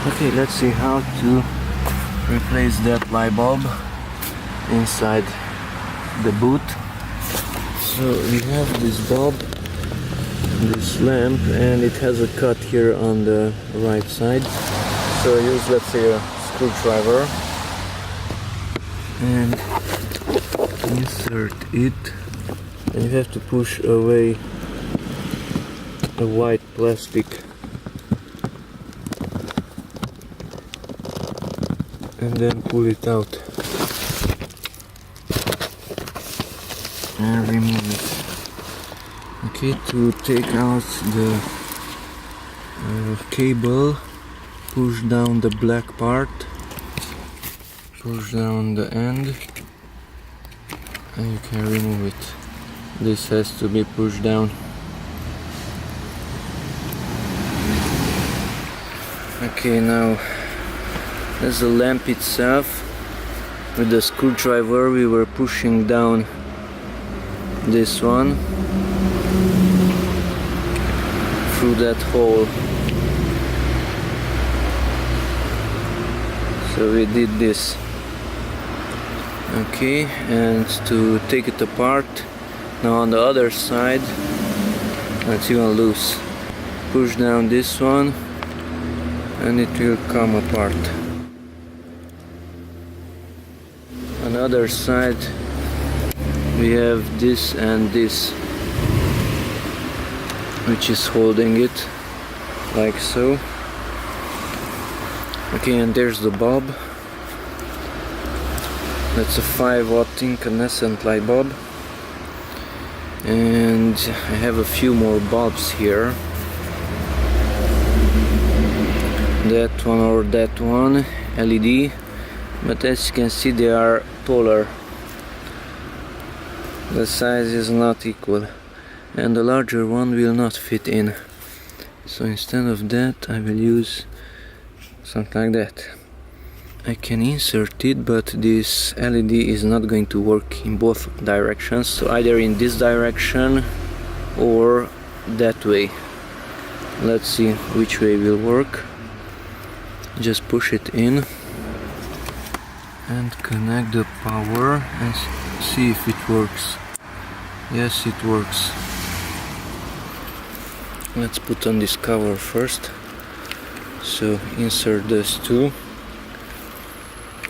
Okay, let's see how to replace that light bulb inside the boot. So we have this bulb, this lamp, and it has a cut here on the right side. So use, let's say, a screwdriver and insert it, and you have to push away a white plastic and then pull it out and remove it. Okay, to take out the cable, push down the black part, push down the end, and you can remove it. This has to be pushed down. Okay, now there's the lamp itself. With the screwdriver we were pushing down this one through that hole. So we did this. Okay, and to take it apart, now on the other side, it's even loose. Push down this one and it will come apart. On the other side we have this and this, which is holding it like so. Okay, and there's the bulb. That's a 5-watt incandescent light bulb, and I have a few more bulbs here. That one or that one, LED, but as you can see they are taller. The size is not equal, and the larger one will not fit in. So instead of that I will use something like that. I can insert it, but this LED is not going to work in both directions, so either in this direction or that way. Let's see which way will work. Just push it in and connect the power and see if it works. Yes, it works. Let's put on this cover first. So insert those two,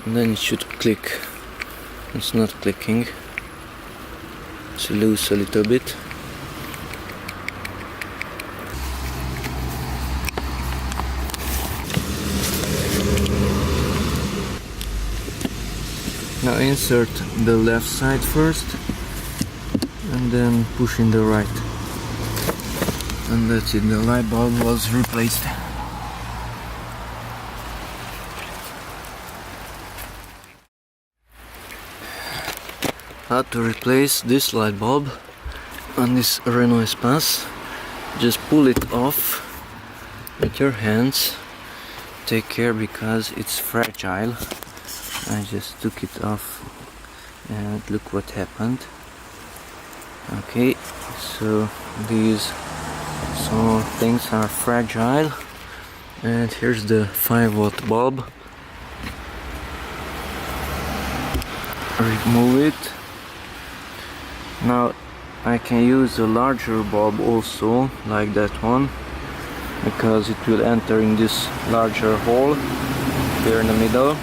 and then it should click. It's not clicking. It's loose a little bit. Now insert the left side first and then push in the right, and that's it, the light bulb was replaced. How to replace this light bulb on this Renault Espace? Just pull it off with your hands. Take care because it's fragile. I just took it off and look what happened. Okay, so these small things are fragile, and here's the 5-watt bulb. Remove it. Now I can use a larger bulb also, like that one, because it will enter in this larger hole here in the middle.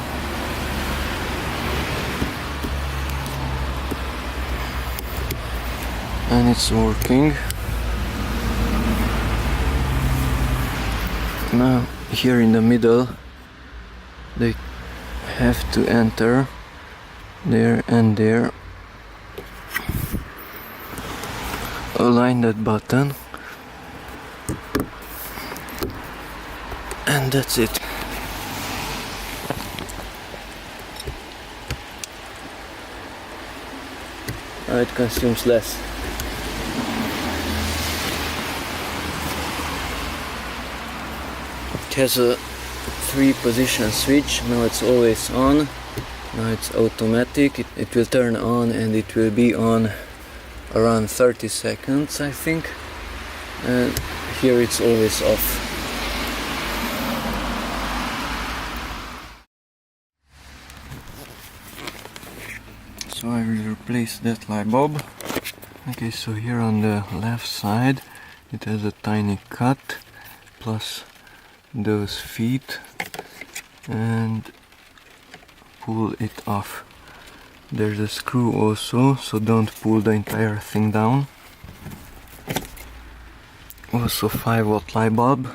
And it's working. Now here in the middle they have to enter there and there. Align that button and that's it. Now it consumes less. It has a 3-position switch. Now it's always on. Now it's automatic. It will turn on and it will be on around 30 seconds, I think. And here it's always off. So I will replace that light bulb. Okay, so here on the left side it has a tiny cut plus those feet, and pull it off. There's a screw also, so don't pull the entire thing down. Also 5-watt light bulb.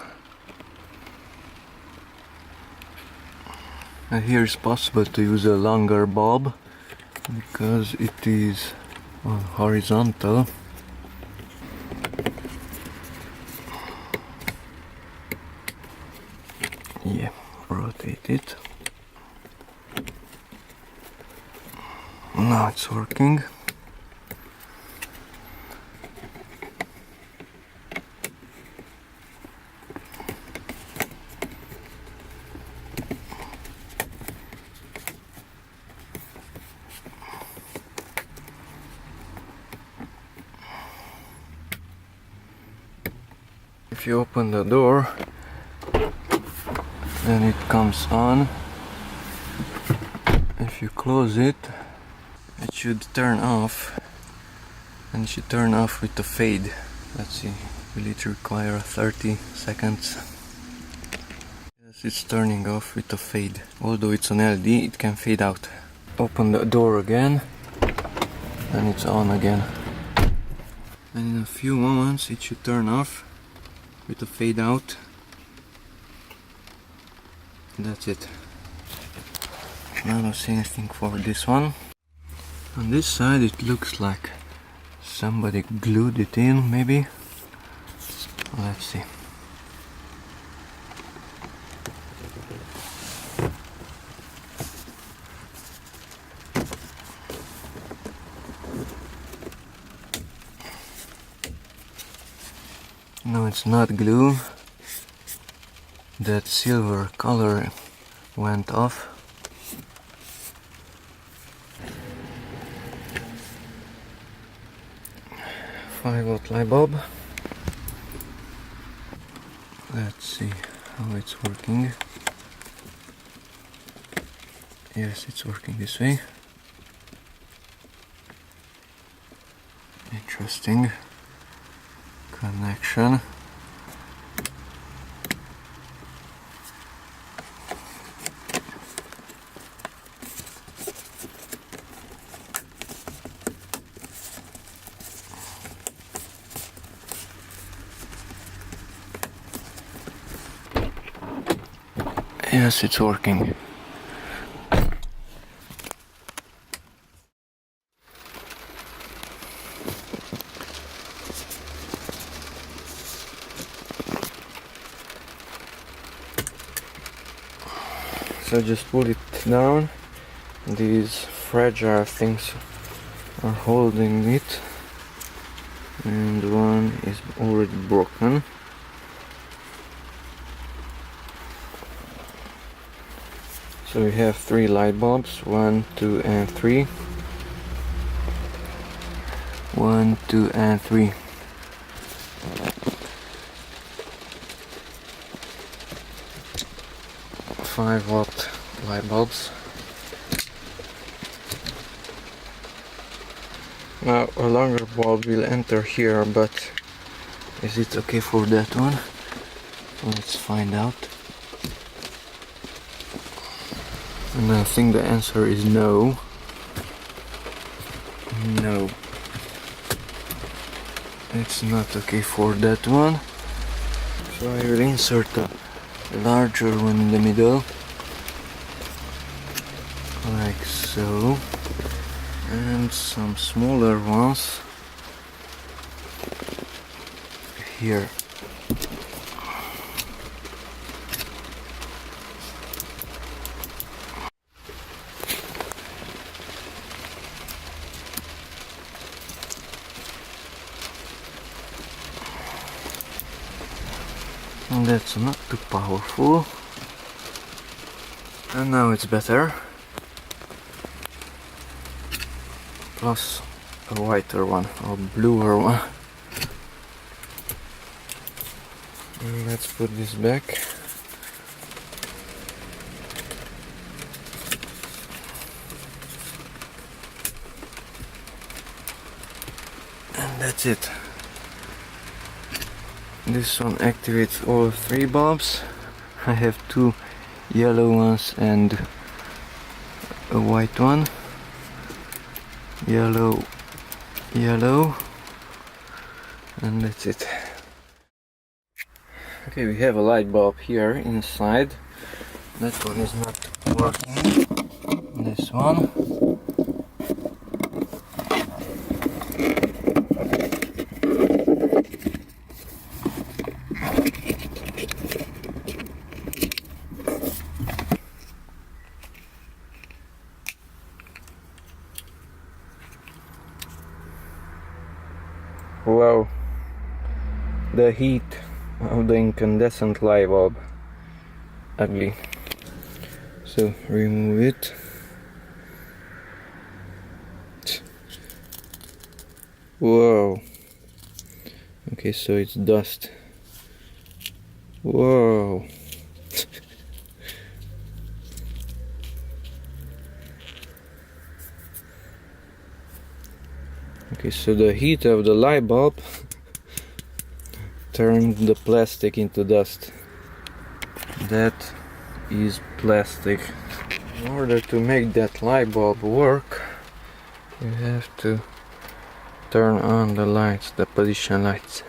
And here it's possible to use a longer bulb because it is horizontal. Yeah, rotate it. Now it's working. If you open the door, then it comes on. If you close it, it should turn off, and it should turn off with the fade. Let's see, will it require 30 seconds? Yes, it's turning off with the fade. Although it's an LED, it can fade out. Open the door again, and it's on again. And in a few moments it should turn off with the fade out. That's it. Now I don't see anything for this one. On this side it looks like somebody glued it in, maybe. Let's see. No, it's not glue. That silver color went off. Five-watt light bulb. Let's see how it's working. Yes, it's working this way. Interesting connection. Yes, it's working. So just pull it down. These fragile things are holding it, and one is already broken. So we have 3 light bulbs, 1, 2 and 3. 1, 2 and 3. Five-watt light bulbs. Now a longer bulb will enter here, but is it okay for that one? Let's find out. And I think the answer is no. No. It's not okay for that one. So I will insert a larger one in the middle. Like so. And some smaller ones here. And that's not too powerful. And now it's better. Plus a whiter one or bluer one. And let's put this back. that's it. This one activates all 3 bulbs. I have 2 yellow ones and a white one. Yellow, yellow, and that's it. Okay, we have a light bulb here inside. That one is not working. This one. Wow, the heat of the incandescent light bulb. Ugly. So remove it. Whoa. Okay, so it's dust. Whoa. Okay, so the heat of the light bulb turned the plastic into dust. That is plastic. In order to make that light bulb work, you have to turn on the lights, the position lights.